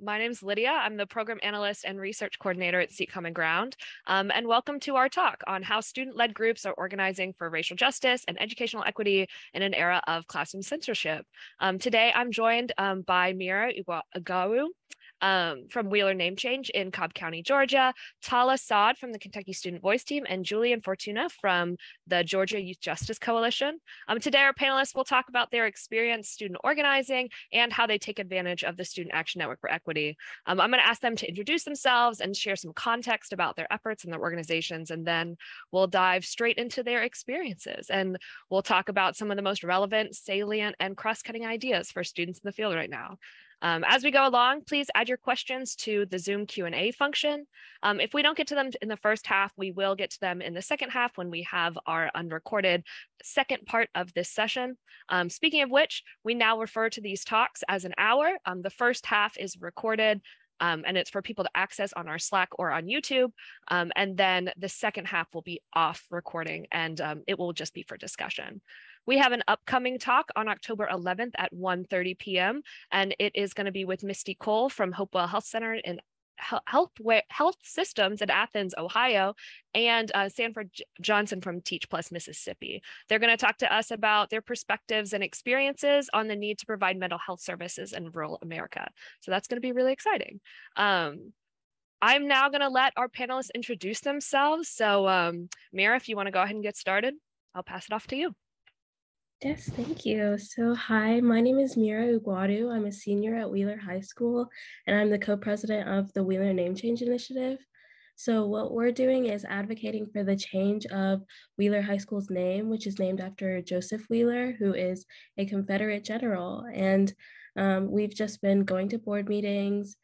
My name's Lydia. I'm the program analyst and research coordinator at Seat Common Ground. And welcome to our talk on how student-led groups are organizing for racial justice and educational equity in an era of classroom censorship. Today, I'm joined by Mira Ugwuadu from Wheeler Name Change in Cobb County, Georgia, Tala Saad from the Kentucky Student Voice Team, and Julian Fortuna from the Georgia Youth Justice Coalition. Today, our panelists will talk about their experience student organizing and how they take advantage of the Student Action Network for Equity. I'm going to ask them to introduce themselves and share some context about their efforts and their organizations, and then we'll dive straight into their experiences, and we'll talk about some of the most relevant, salient, and cross-cutting ideas for students in the field right now. As we go along, please add your questions to the Zoom Q&A function. If we don't get to them in the first half, we will get to them in the second half when we have our unrecorded second part of this session. Speaking of which, we now refer to these talks as an hour. The first half is recorded and it's for people to access on our Slack or on YouTube. And then the second half will be off recording and it will just be for discussion. We have an upcoming talk on October 11th at 1:30 p.m. and it is going to be with Misty Cole from Hopewell Health Center in Health Systems in Athens, Ohio, and Sanford Johnson from Teach Plus Mississippi. They're going to talk to us about their perspectives and experiences on the need to provide mental health services in rural America. So that's going to be really exciting. I'm now going to let our panelists introduce themselves. So Mira, if you want to go ahead and get started, I'll pass it off to you. Yes, thank you. So hi, my name is Mira Ugwuadu. I'm a senior at Wheeler High School, and I'm the co-president of the Wheeler Name Change Initiative. So what we're doing is advocating for the change of Wheeler High School's name, which is named after Joseph Wheeler, who is a Confederate general. And we've just been going to board meetings,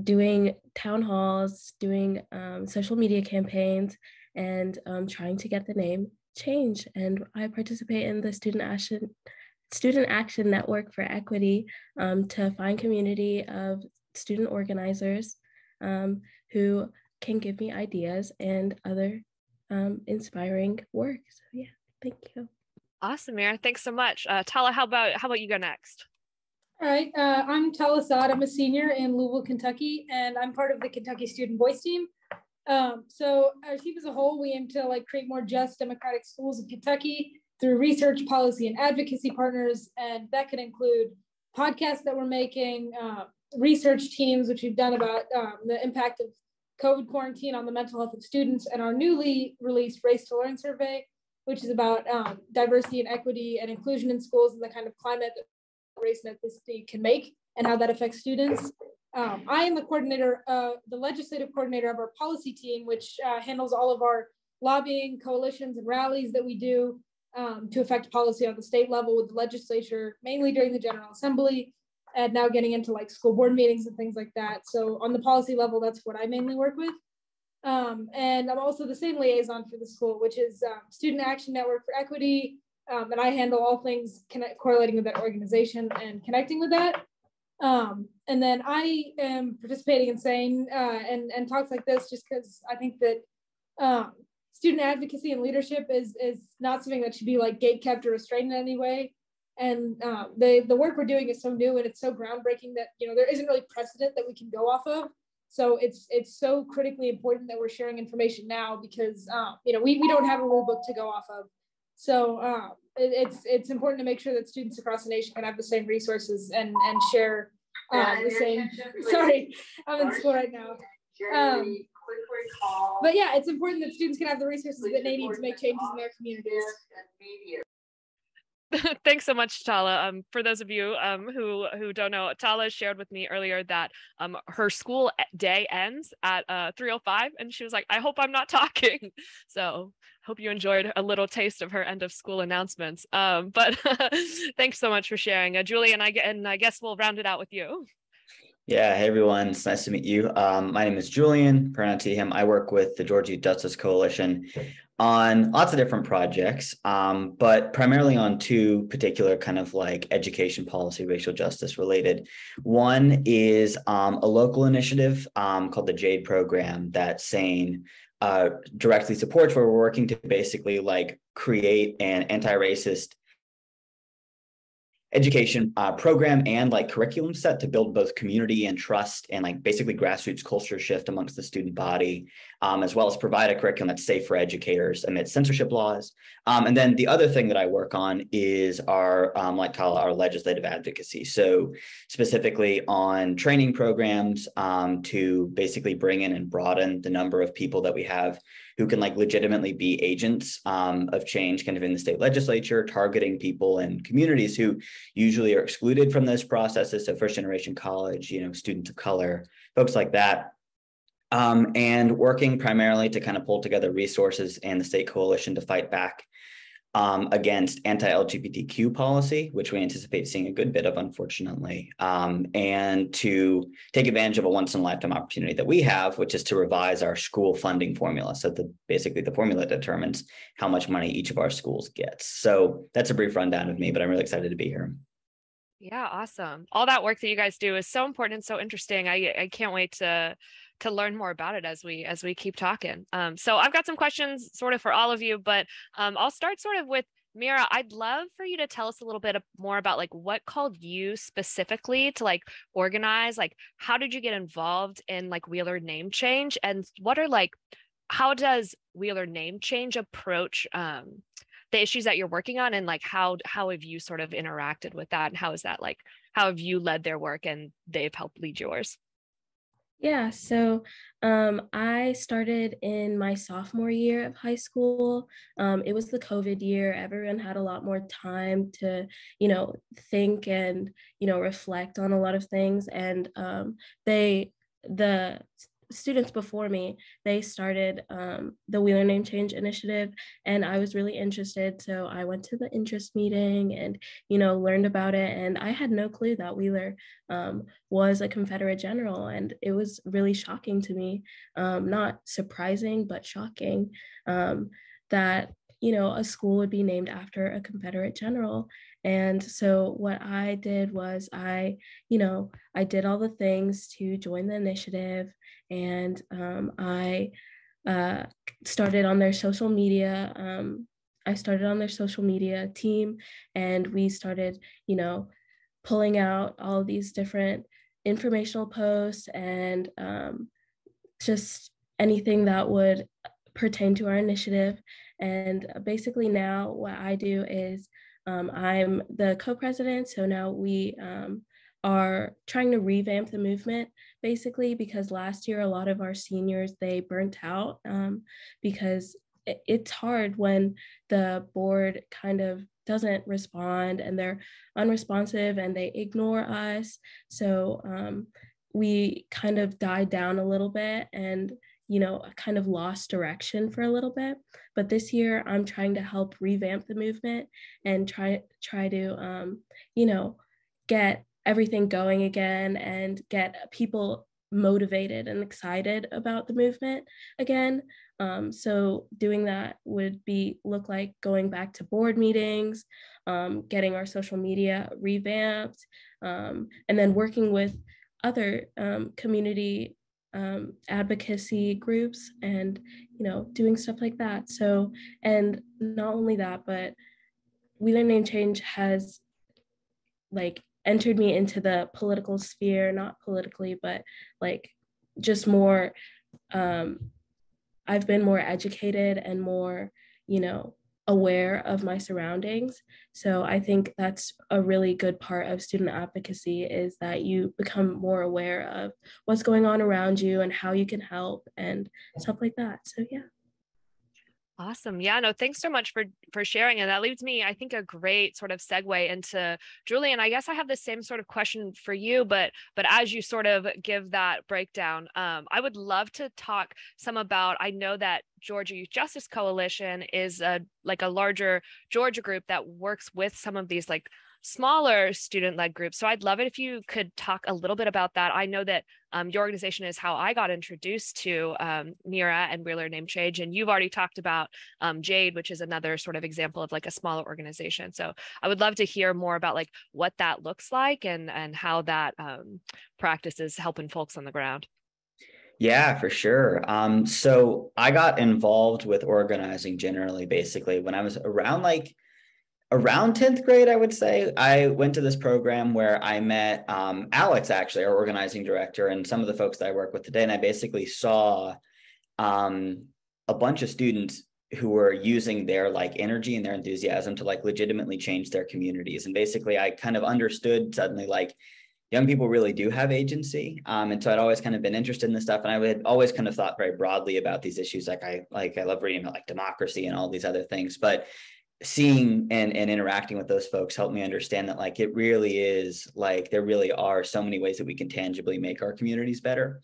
doing town halls, doing social media campaigns, and trying to get the name change. And I participate in the Student Action Network for Equity to find community of student organizers who can give me ideas and other inspiring work. So yeah, thank you. Awesome, Mira. Thanks so much. Tala, how about you go next? All right, I'm Tala Saad. I'm a senior in Louisville, Kentucky, and I'm part of the Kentucky Student Voice Team. So our team as a whole, we aim to create more just democratic schools in Kentucky through research, policy, and advocacy partners. And that could include podcasts that we're making, research teams, which we've done about the impact of COVID quarantine on the mental health of students, and our newly released Race to Learn survey, which is about diversity and equity and inclusion in schools and the kind of climate that race and ethnicity can make and how that affects students. I am the coordinator, the legislative coordinator of our policy team, which handles all of our lobbying, coalitions, and rallies that we do to affect policy on the state level with the legislature, mainly during the General Assembly, and now getting into school board meetings and things like that. So on the policy level, that's what I mainly work with. And I'm also the same liaison for the school, which is Student Action Network for Equity, and I handle all things correlating with that organization and connecting with that. And then I am participating in saying and talks like this just because I think that student advocacy and leadership is not something that should be gatekept or restrained in any way. And the work we're doing is so new and it's so groundbreaking that there isn't really precedent that we can go off of. So it's so critically important that we're sharing information now because we don't have a rule book to go off of. So it's important to make sure that students across the nation can have the same resources and share the same. Sorry, I'm in school right now. But yeah, it's important that students can have the resources that they need to make changes in their communities. Thanks so much, Tala. For those of you who don't know, Tala shared with me earlier that her school day ends at 3:05, and she was like, "I hope I'm not talking." So hope you enjoyed a little taste of her end of school announcements. But thanks so much for sharing, Julian. I guess we'll round it out with you. Yeah, hey everyone, it's nice to meet you. My name is Julian, pronoun he, him. I work with the Georgia Youth Justice Coalition on lots of different projects, but primarily on two particular kind of education policy, racial justice related. One is a local initiative called the JADE program that SANE directly supports, where we're working to basically create an anti-racist education program and like curriculum set to build both community and trust and like basically grassroots culture shift amongst the student body, as well as provide a curriculum that's safe for educators amid censorship laws. And then the other thing that I work on is our, like Tala, our legislative advocacy. So specifically on training programs to basically bring in and broaden the number of people that we have who can like legitimately be agents of change kind of in the state legislature, targeting people and communities who usually are excluded from those processes. So first generation college, students of color, folks like that. And working primarily to kind of pull together resources and the state coalition to fight back against anti-LGBTQ policy, which we anticipate seeing a good bit of, unfortunately, and to take advantage of a once-in-a-lifetime opportunity that we have, which is to revise our school funding formula. So basically the formula determines how much money each of our schools gets. So that's a brief rundown of me, but I'm really excited to be here. Yeah, awesome. All that work that you guys do is so important and so interesting. I can't wait to learn more about it as we keep talking. So I've got some questions sort of for all of you, but I'll start sort of with Mira. I'd love for you to tell us a little bit more about like what called you specifically to like organize, like how did you get involved in like Wheeler name change, and what are like, how does Wheeler name change approach the issues that you're working on, and like how have you sort of interacted with that, and how is that like, how have you led their work and they've helped lead yours? Yeah, so I started in my sophomore year of high school. It was the COVID year. Everyone had a lot more time to, think and, reflect on a lot of things. And the students before me, they started the Wheeler Name Change Initiative, and I was really interested. So I went to the interest meeting and, learned about it. And I had no clue that Wheeler was a Confederate general. And it was really shocking to me, not surprising, but shocking that, a school would be named after a Confederate general. And so what I did was I did all the things to join the initiative, and I started on their social media. I started on their social media team, and we started, pulling out all these different informational posts and just anything that would pertain to our initiative. And basically now what I do is I'm the co-president. So now we are trying to revamp the movement, basically, because last year a lot of our seniors, they burnt out because it's hard when the board kind of doesn't respond and they're unresponsive and they ignore us. So we kind of died down a little bit and kind of lost direction for a little bit. But this year I'm trying to help revamp the movement and try to get everything going again and get people motivated and excited about the movement again. So doing that would look like going back to board meetings, getting our social media revamped, and then working with other community advocacy groups and doing stuff like that. So, and not only that, but Wheeler Name Change has like entered me into the political sphere, not politically, but like just more I've been more educated and more aware of my surroundings. So I think that's a really good part of student advocacy, is that you become more aware of what's going on around you and how you can help and stuff like that. So yeah. Awesome. Yeah, no, thanks so much for sharing. And that leaves me, I think, a great sort of segue into Julian. I guess I have the same sort of question for you, but as you sort of give that breakdown, I would love to talk some about, I know that Georgia Youth Justice Coalition is a larger Georgia group that works with some of these like smaller student-led groups. So I'd love it if you could talk a little bit about that. I know that your organization is how I got introduced to Mira and Wheeler Name Change, and you've already talked about Jade, which is another sort of example of like a smaller organization. So I would love to hear more about like what that looks like and how that practice is helping folks on the ground. Yeah, for sure. So I got involved with organizing generally, basically, when I was around like around 10th grade, I would say, I went to this program where I met Alex, actually, our organizing director, and some of the folks that I work with today. And I basically saw a bunch of students who were using their like energy and their enthusiasm to like legitimately change their communities. And basically, I kind of understood suddenly like young people really do have agency. And so I'd always kind of been interested in this stuff. And I had always kind of thought very broadly about these issues. I love reading about like democracy and all these other things, but seeing and interacting with those folks helped me understand that like it really is like there really are so many ways that we can tangibly make our communities better.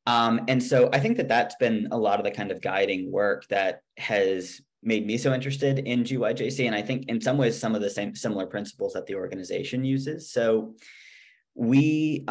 And so I think that that's been a lot of the kind of guiding work that has made me so interested in GYJC. And I think in some ways, some of the similar principles that the organization uses. So we,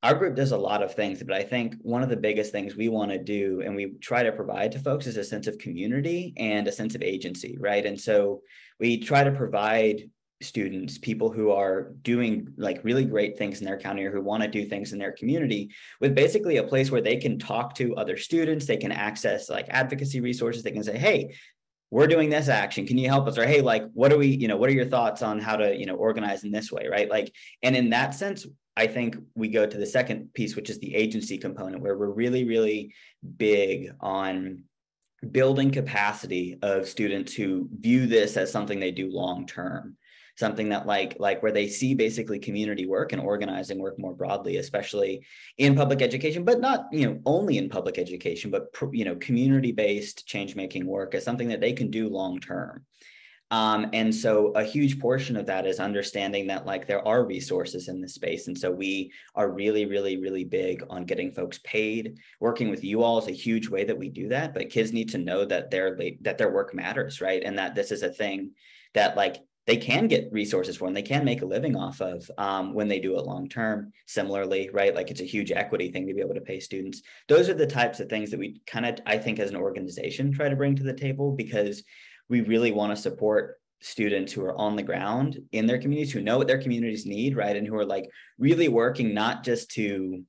our group does a lot of things, but I think one of the biggest things we want to do and we try to provide to folks is a sense of community and a sense of agency, right? And so we try to provide students, people who are doing like really great things in their county or who want to do things in their community with basically a place where they can talk to other students, they can access like advocacy resources, they can say, hey, we're doing this action, can you help us? Or hey, like, what are we, what are your thoughts on how to, organize in this way, right? Like, and in that sense, I think we go to the second piece, which is the agency component, where we're really, really big on building capacity of students who view this as something they do long-term, something that like where they see basically community work and organizing work more broadly, especially in public education, but not, only in public education, but, community-based change-making work as something that they can do long-term. And so a huge portion of that is understanding that like there are resources in this space. And so we are really, really, really big on getting folks paid. Working with you all is a huge way that we do that, but kids need to know that their work matters, right? And that this is a thing that like they can get resources for and they can make a living off of when they do it long term. Similarly, right? Like it's a huge equity thing to be able to pay students. Those are the types of things that we kind of, I think as an organization, try to bring to the table because we really want to support students who are on the ground in their communities, who know what their communities need, right? And who are like really working not just to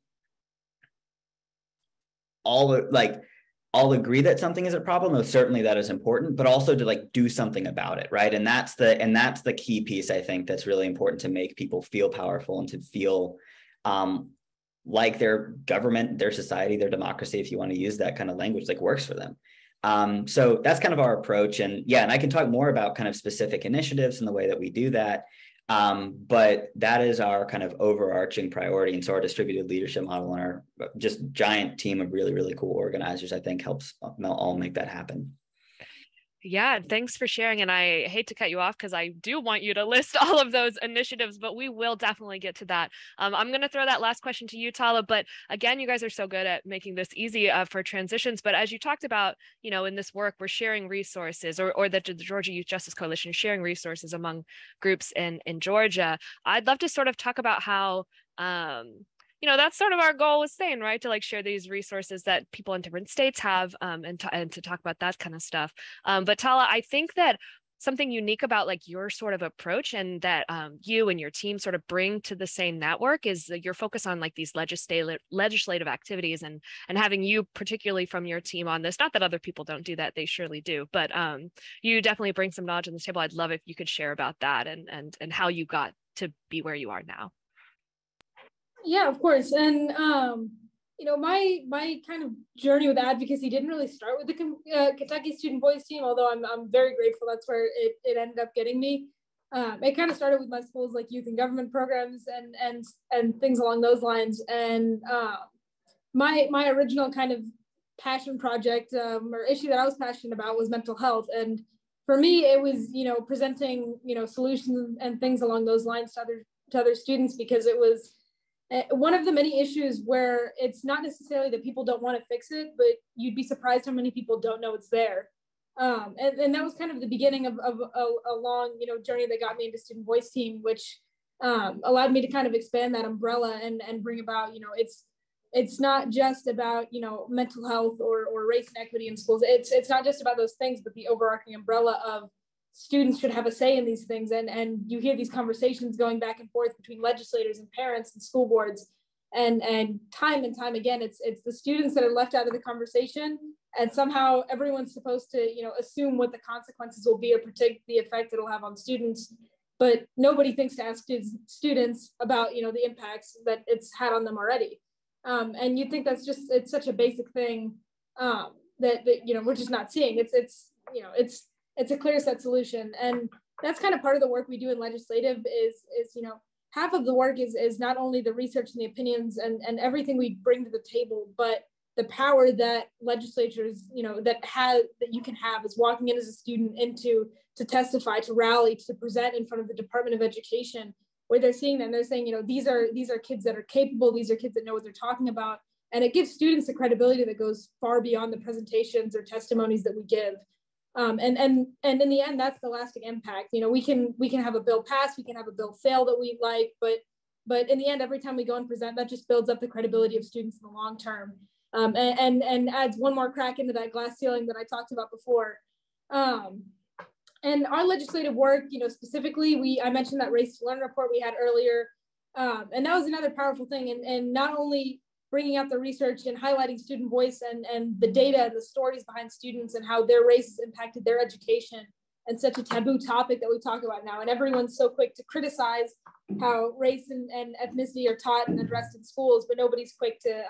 all agree that something is a problem, though certainly that is important, but also to like do something about it, right? And that's the key piece, I think, that's really important to make people feel powerful and to feel like their government, their society, their democracy, if you want to use that kind of language, like works for them. So that's kind of our approach. And yeah, and I can talk more about kind of specific initiatives and the way that we do that. But that is our kind of overarching priority. And so our distributed leadership model and our just giant team of really, really cool organizers, I think helps all make that happen. Yeah, thanks for sharing. And I hate to cut you off because I do want you to list all of those initiatives, but we will definitely get to that. I'm going to throw that last question to you, Tala. But again, you guys are so good at making this easy for transitions. But as you talked about, in this work, we're sharing resources or the Georgia Youth Justice Coalition sharing resources among groups in Georgia. I'd love to sort of talk about how that's sort of our goal with SANE, right? To like share these resources that people in different states have and to talk about that kind of stuff. But Tala, I think that something unique about like your sort of approach and that you and your team sort of bring to the SANE network is your focus on like these legislative activities and having you particularly from your team on this. Not that other people don't do that, they surely do, but you definitely bring some knowledge on this table. I'd love if you could share about that and how you got to be where you are now. Yeah, of course. And, my kind of journey with advocacy didn't really start with the Kentucky Student Voice team, although I'm very grateful that's where it ended up getting me. It kind of started with my school's like youth and government programs and things along those lines. And my original kind of passion project or issue that I was passionate about was mental health. And for me, it was, presenting, solutions and things along those lines to other students, because it was one of the many issues where it's not necessarily that people don't want to fix it, but you'd be surprised how many people don't know it's there. And that was kind of the beginning of a long, journey that got me into Student Voice team, which allowed me to kind of expand that umbrella and bring about, it's not just about, mental health or race and equity in schools. It's not just about those things, but the overarching umbrella of students should have a say in these things. And you hear these conversations going back and forth between legislators and parents and school boards. And time again, it's the students that are left out of the conversation. And somehow everyone's supposed to, assume what the consequences will be or predict the effect it'll have on students. But nobody thinks to ask students about, the impacts that it's had on them already. And you think it's such a basic thing that we're just not seeing. It's a clear set solution. And that's kind of part of the work we do in legislative is half of the work is not only the research and the opinions and everything we bring to the table, but the power that legislatures, that you can have is walking in as a student to testify, to rally, to present in front of the Department of Education, where they're seeing them. They're saying, these are kids that are capable. These are kids that know what they're talking about. And it gives students a credibility that goes far beyond the presentations or testimonies that we give. And in the end, that's the lasting impact. We can have a bill pass, we can have a bill fail that we like, but in the end, every time we go and present, that just builds up the credibility of students in the long term. And adds one more crack into that glass ceiling that I talked about before. And our legislative work, specifically, I mentioned that Race to Learn report we had earlier. And that was another powerful thing. And not only bringing out the research and highlighting student voice and the data and the stories behind students and how their race has impacted their education, and such a taboo topic that we talk about now. And everyone's so quick to criticize how race and ethnicity are taught and addressed in schools, but nobody's quick to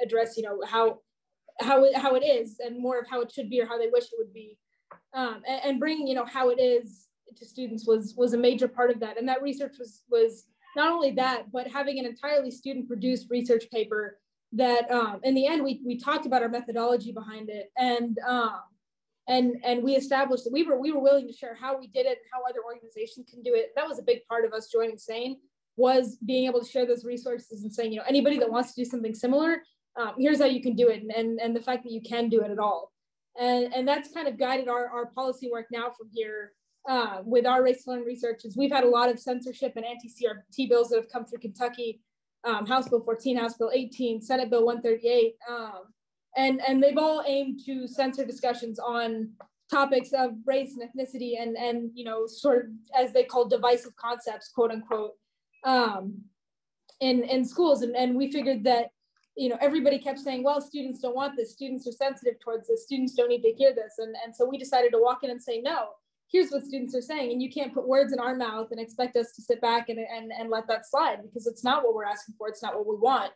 address, how it is, and more of how it should be or how they wish it would be. And bringing, how it is to students was a major part of that. And that research was not only that, but having an entirely student produced research paper that in the end, we talked about our methodology behind it. And we established that we were willing to share how we did it and how other organizations can do it. That was a big part of us joining SANE, was being able to share those resources and saying, anybody that wants to do something similar, here's how you can do it. And the fact that you can do it at all. And that's kind of guided our policy work now from here with our Race to Learn researches. We've had a lot of censorship and anti-CRT bills that have come through Kentucky, House Bill 14, House Bill 18, Senate Bill 138. And they've all aimed to censor discussions on topics of race and ethnicity and sort of, as they call, divisive concepts, quote unquote, in schools. And we figured that, everybody kept saying, well, students don't want this. Students are sensitive towards this. Students don't need to hear this. And so we decided to walk in and say, no, here's what students are saying. And you can't put words in our mouth and expect us to sit back and let that slide, because it's not what we're asking for. It's not what we want.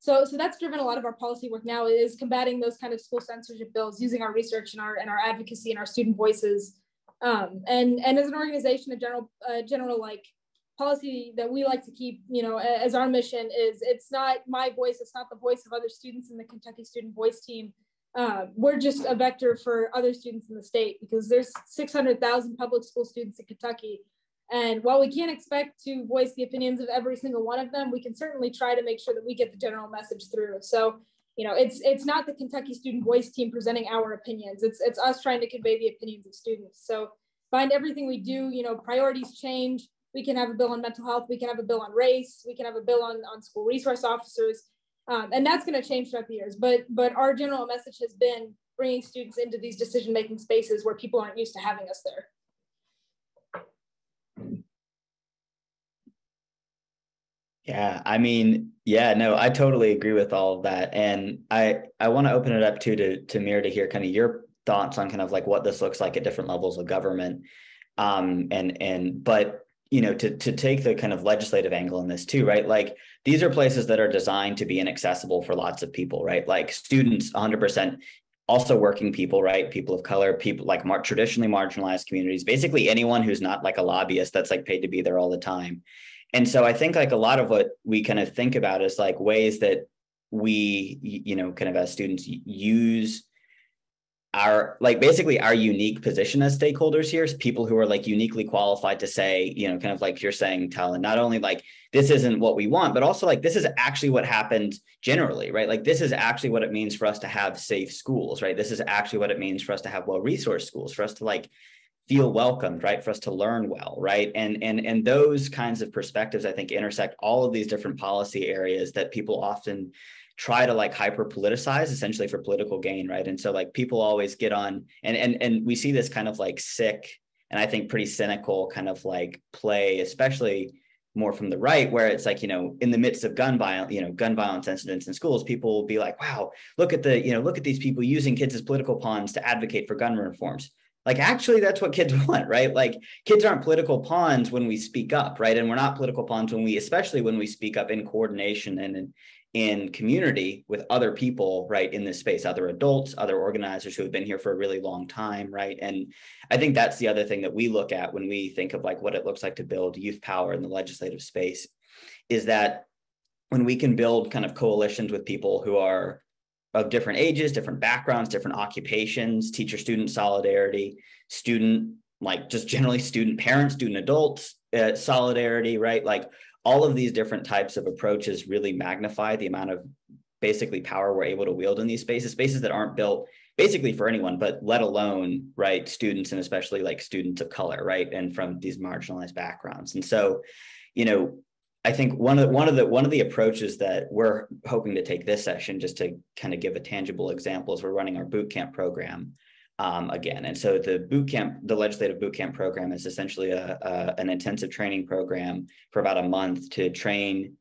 So that's driven a lot of our policy work now, is combating those kind of school censorship bills, using our research and our advocacy and our student voices. And as an organization, a general like policy that we like to keep, as our mission is, it's not my voice, it's not the voice of other students in the Kentucky Student Voice Team. We're just a vector for other students in the state, because there's 600,000 public school students in Kentucky. And while we can't expect to voice the opinions of every single one of them, we can certainly try to make sure that we get the general message through. So, it's not the Kentucky Student Voice Team presenting our opinions. It's us trying to convey the opinions of students. So behind everything we do, priorities change. We can have a bill on mental health. We can have a bill on race. We can have a bill on school resource officers. And that's going to change throughout the years. But our general message has been bringing students into these decision-making spaces where people aren't used to having us there. Yeah, I totally agree with all of that. And I want to open it up to Mira to hear kind of your thoughts on kind of like what this looks like at different levels of government. But to take the kind of legislative angle in this too, right? Like, these are places that are designed to be inaccessible for lots of people, right? Like students, 100%, also working people, right? People of color, people like traditionally marginalized communities, basically anyone who's not like a lobbyist that's like paid to be there all the time. And so I think like a lot of what we kind of think about is like ways that we, kind of as students use our unique position as stakeholders here, is people who are like uniquely qualified to say, kind of like you're saying, Tala, not only like this isn't what we want, but also like this is actually what happened generally, right? Like this is actually what it means for us to have safe schools, right? This is actually what it means for us to have well-resourced schools, for us to like feel welcomed, right? For us to learn well, right? And those kinds of perspectives, I think, intersect all of these different policy areas that people often try to like hyper politicize, essentially for political gain, right? And so like people always get on, and we see this kind of like sick and I think pretty cynical kind of like play, especially more from the right, where it's like, in the midst of gun violence incidents in schools, people will be like, wow, look at these people using kids as political pawns to advocate for gun reforms. Like, actually, that's what kids want, right? Like, kids aren't political pawns when we speak up, right? And we're not political pawns especially when we speak up in coordination and in community with other people, right, in this space, other adults, other organizers who have been here for a really long time, right? And I think that's the other thing that we look at when we think of like what it looks like to build youth power in the legislative space, is that when we can build kind of coalitions with people who are of different ages, different backgrounds, different occupations, teacher-student solidarity, student, like just generally student parents, student adults solidarity, right? Like, all of these different types of approaches really magnify the amount of basically power we're able to wield in these spaces that aren't built basically for anyone, but let alone, right, students, and especially like students of color, right, and from these marginalized backgrounds. And so, I think one of the approaches that we're hoping to take this session, just to kind of give a tangible example, is we're running our boot camp program again. And so the legislative boot camp program is essentially an intensive training program for about a month to train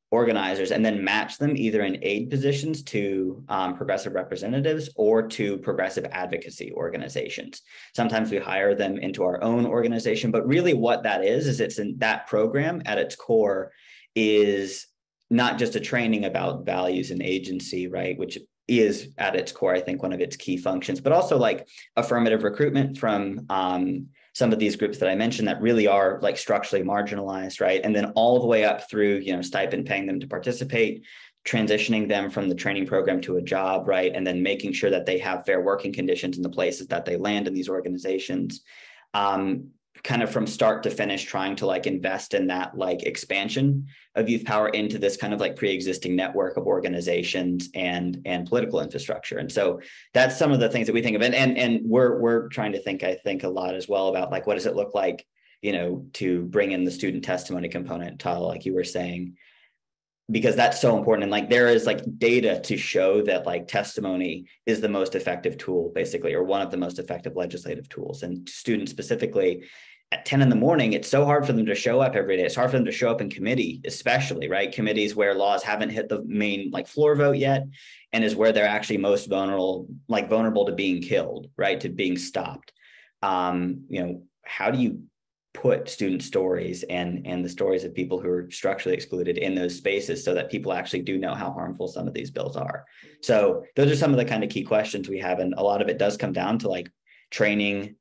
organizers and then match them either in aid positions to progressive representatives or to progressive advocacy organizations. Sometimes we hire them into our own organization, but really what that is it's in that program at its core is not just a training about values and agency, right, which is at its core, I think, one of its key functions, but also like affirmative recruitment from some of these groups that I mentioned that really are like structurally marginalized, right? And then all the way up through, stipend paying them to participate, transitioning them from the training program to a job, right? And then making sure that they have fair working conditions in the places that they land in these organizations. Kind of from start to finish, trying to like invest in that like expansion of youth power into this kind of like pre-existing network of organizations and political infrastructure. And so that's some of the things that we think of. And we're trying to think, I think, a lot as well about like, what does it look like, to bring in the student testimony component, Tala, like you were saying, because that's so important. And like, there is like data to show that like testimony is the most effective tool, basically, or one of the most effective legislative tools. And students specifically at 10 in the morning, it's so hard for them to show up every day. It's hard for them to show up in committee, especially, right? Committees where laws haven't hit the main like floor vote yet, and is where they're actually most vulnerable to being killed, right? To being stopped. How do you put student stories and the stories of people who are structurally excluded in those spaces so that people actually do know how harmful some of these bills are? So those are some of the kind of key questions we have. And a lot of it does come down to like training,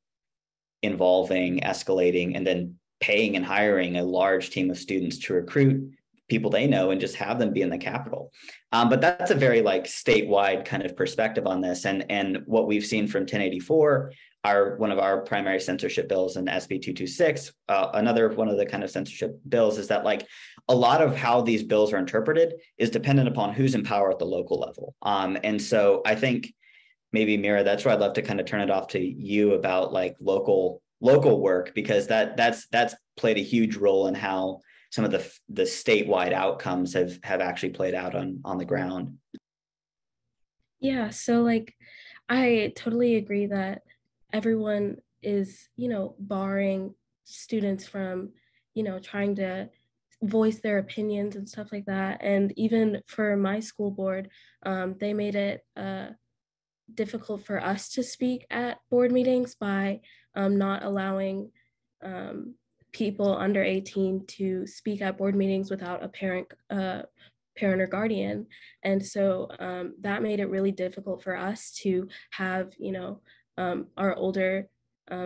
involving, escalating, and then paying and hiring a large team of students to recruit people they know and just have them be in the Capitol. But that's a very like statewide kind of perspective on this. And what we've seen from 1084, one of our primary censorship bills, and SB 226, another one of the kind of censorship bills, is that like a lot of how these bills are interpreted is dependent upon who's in power at the local level. And so I think maybe, Mira, that's where I'd love to kind of turn it off to you about like local work, because that's played a huge role in how some of the statewide outcomes have actually played out on the ground. Yeah, so like I totally agree that everyone is, barring students from, trying to voice their opinions and stuff like that. And even for my school board, they made it difficult for us to speak at board meetings by not allowing people under 18 to speak at board meetings without a parent or guardian. And so that made it really difficult for us to have, our older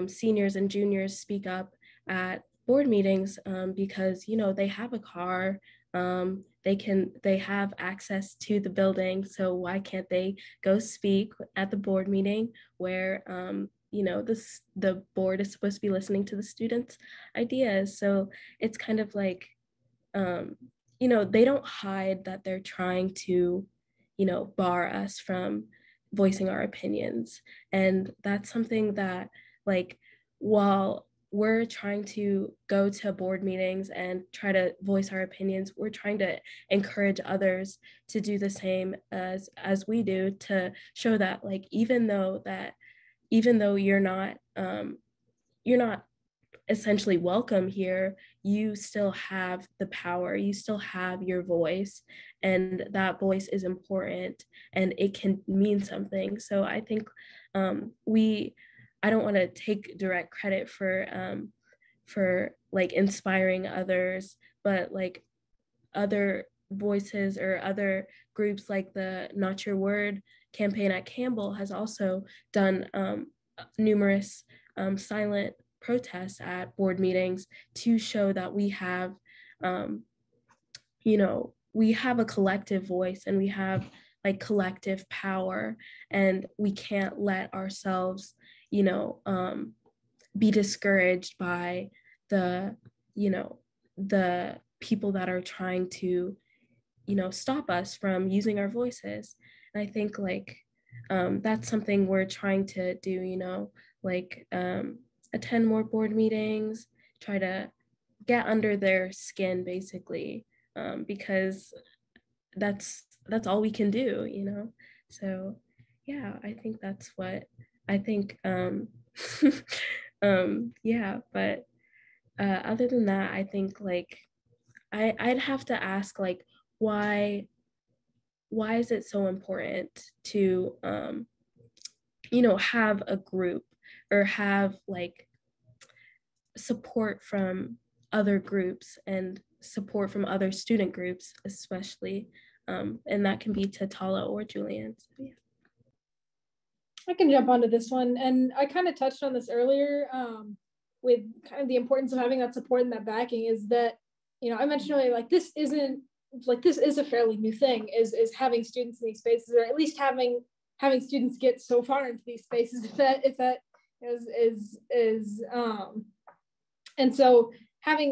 seniors and juniors speak up at board meetings because, they have a car, they have access to the building. So why can't they go speak at the board meeting where, the board is supposed to be listening to the students' ideas? So it's kind of like, they don't hide that they're trying to, bar us from voicing our opinions. And that's something that, like, while we're trying to go to board meetings and try to voice our opinions, we're trying to encourage others to do the same as we do, to show that, like, even though you're not essentially welcome here, you still have the power, you still have your voice, and that voice is important and it can mean something. So I think I don't want to take direct credit for like inspiring others, but like other voices or other groups like the Not Your Word campaign at Campbell has also done numerous silent protests at board meetings to show that we have, we have a collective voice and we have like collective power, and we can't let ourselves, be discouraged by the, the people that are trying to, stop us from using our voices. And I think like that's something we're trying to do, like attend more board meetings, try to get under their skin basically, because that's all we can do. So yeah, I think that's what I think. Yeah, but other than that, I think like I'd have to ask like why is it so important to have a group or have like support from other groups and support from other student groups especially, and that can be to Tala or Julian. So, yeah. I can jump onto this one, and I kind of touched on this earlier with kind of the importance of having that support and that backing. Is that, I mentioned earlier, like this is a fairly new thing, is having students in these spaces, or at least having students get so far into these spaces, if that is and so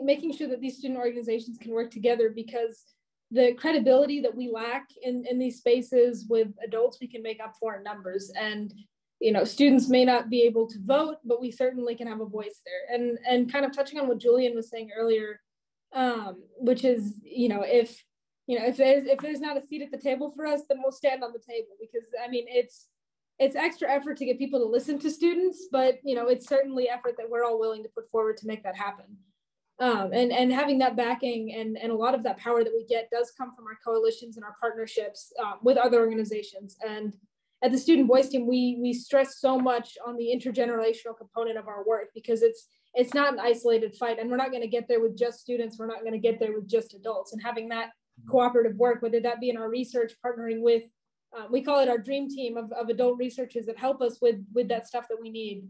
making sure that these student organizations can work together, because the credibility that we lack in these spaces with adults, we can make up for in numbers. And, students may not be able to vote, but we certainly can have a voice there. And kind of touching on what Julian was saying earlier, which is, if there's not a seat at the table for us, then we'll stand on the table, because I mean, it's extra effort to get people to listen to students, but it's certainly effort that we're all willing to put forward to make that happen. And having that backing and a lot of that power that we get does come from our coalitions and our partnerships with other organizations. And at the Student Voice Team, we stress so much on the intergenerational component of our work, because it's not an isolated fight, and we're not going to get there with just students. We're not going to get there with just adults. And having that cooperative work, whether that be in our research, partnering with, we call it our dream team of adult researchers that help us with that stuff that we need.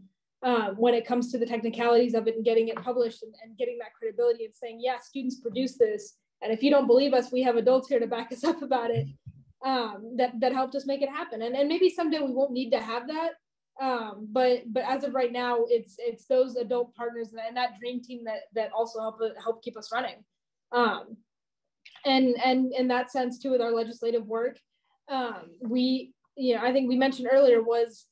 When it comes to the technicalities of it and getting it published and getting that credibility and saying, yeah, students produce this. And if you don't believe us, we have adults here to back us up about it, that helped us make it happen. And maybe someday we won't need to have that. But as of right now, it's those adult partners and that dream team that also help keep us running. And in that sense too, with our legislative work, I think we mentioned earlier was,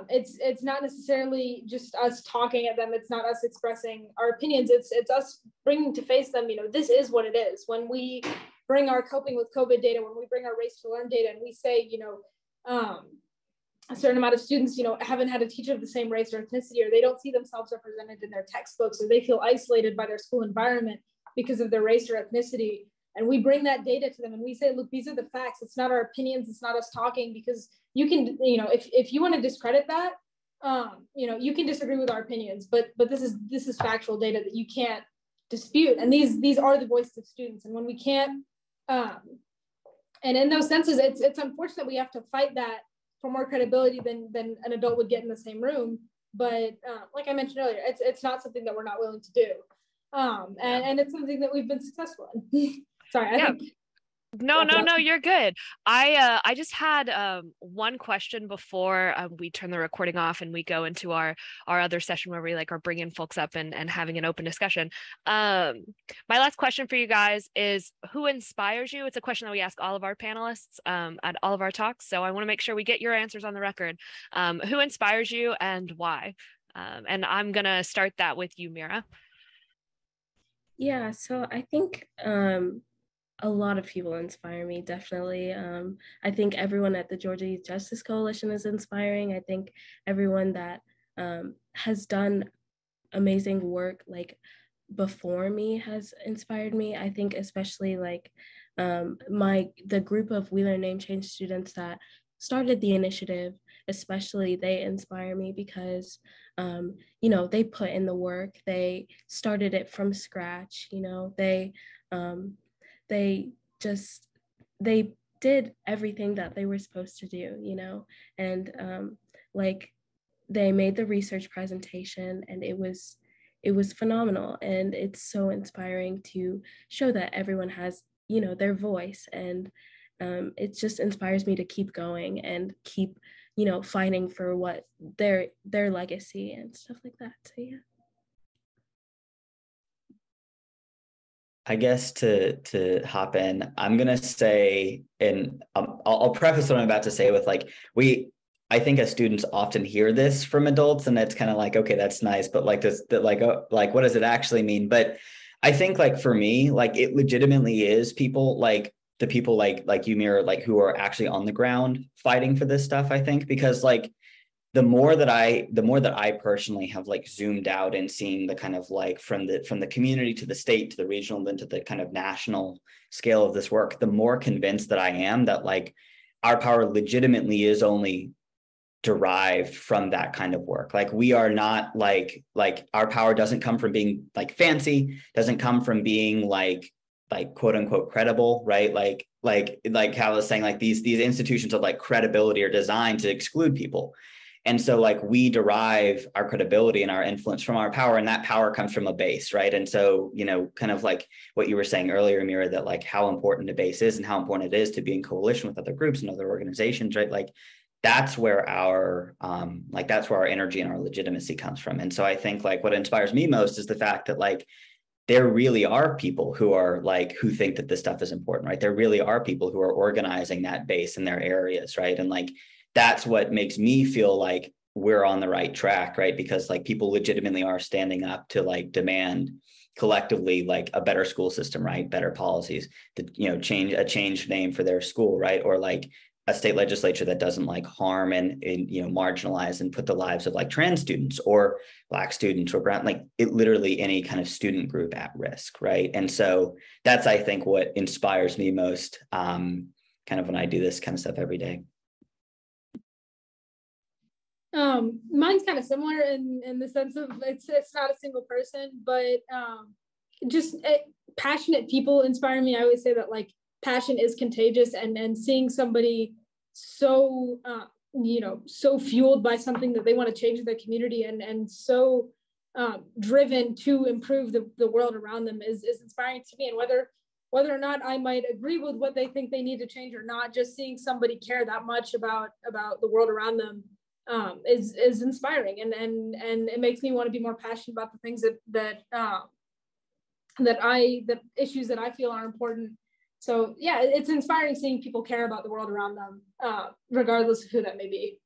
it's not necessarily just us talking at them. It's not us expressing our opinions. It's us bringing to face them, this is what it is. When we bring our coping with COVID data, when we bring our race to learn data, and we say, a certain amount of students, haven't had a teacher of the same race or ethnicity, or they don't see themselves represented in their textbooks, or they feel isolated by their school environment because of their race or ethnicity. And we bring that data to them and we say, look, these are the facts. It's not our opinions. It's not us talking, because you can, if you want to discredit that, you can disagree with our opinions, but this is factual data that you can't dispute. And these are the voices of students. And when we can't, and in those senses, it's unfortunate we have to fight that for more credibility than an adult would get in the same room. But like I mentioned earlier, it's not something that we're not willing to do. And it's something that we've been successful in. Sorry, I think. No, you're good. I just had one question before we turn the recording off and we go into our other session where we are bringing folks up and having an open discussion. My last question for you guys is, who inspires you? It's a question that we ask all of our panelists at all of our talks, so I want to make sure we get your answers on the record. Who inspires you and why? And I'm gonna start that with you, Mira. Yeah, so I think a lot of people inspire me, definitely. I think everyone at the Georgia Youth Justice Coalition is inspiring. I think everyone that has done amazing work like before me has inspired me. I think especially like the group of We Learn Name Change students that started the initiative, especially they inspire me because you know, they put in the work, they started it from scratch, you know, they just they did everything that they were supposed to do, you know, and like they made the research presentation, and it was phenomenal, and it's so inspiring to show that everyone has, you know, their voice, and it just inspires me to keep going and keep, you know, fighting for what their legacy and stuff like that. So yeah. I guess to hop in, I'm gonna say, and I'll preface what I'm about to say with like, I think as students often hear this from adults, and it's kind of like, okay, that's nice, but like what does it actually mean? But I think like for me, like it legitimately is people like the people like you, Mira, like who are actually on the ground fighting for this stuff. I think because like the more that I personally have like zoomed out and seen the kind of like from the community to the state to the regional, then to the kind of national scale of this work, the more convinced that I am that like our power legitimately is only derived from that kind of work. Like we are not like our power doesn't come from being like fancy, doesn't come from being like quote unquote credible, right? Like Hal was saying, like these institutions of like credibility are designed to exclude people. And so like we derive our credibility and our influence from our power, and that power comes from a base, right? And so, you know, kind of like what you were saying earlier, Mira, that like how important a base is and how important it is to be in coalition with other groups and other organizations, right? Like that's where our energy and our legitimacy comes from. And so I think like what inspires me most is the fact that like there really are people who are like who think that this stuff is important, right? There really are people who are organizing that base in their areas, right? And like that's what makes me feel like we're on the right track, right? Because like people legitimately are standing up to like demand collectively like a better school system, right? Better policies, to, you know, change name for their school, right? Or like a state legislature that doesn't like harm and you know, marginalize and put the lives of like trans students or Black students or brown, like it literally any kind of student group at risk, right? And so that's, I think, what inspires me most kind of when I do this kind of stuff every day. Mine's kind of similar in the sense of it's not a single person, but passionate people inspire me. I always say that like passion is contagious, and seeing somebody so you know, so fueled by something that they want to change their community and so driven to improve the world around them is inspiring to me. And whether or not I might agree with what they think they need to change or not, just seeing somebody care that much about the world around them is inspiring, and it makes me want to be more passionate about the things that issues that I feel are important. So yeah, it's inspiring seeing people care about the world around them, regardless of who that may be.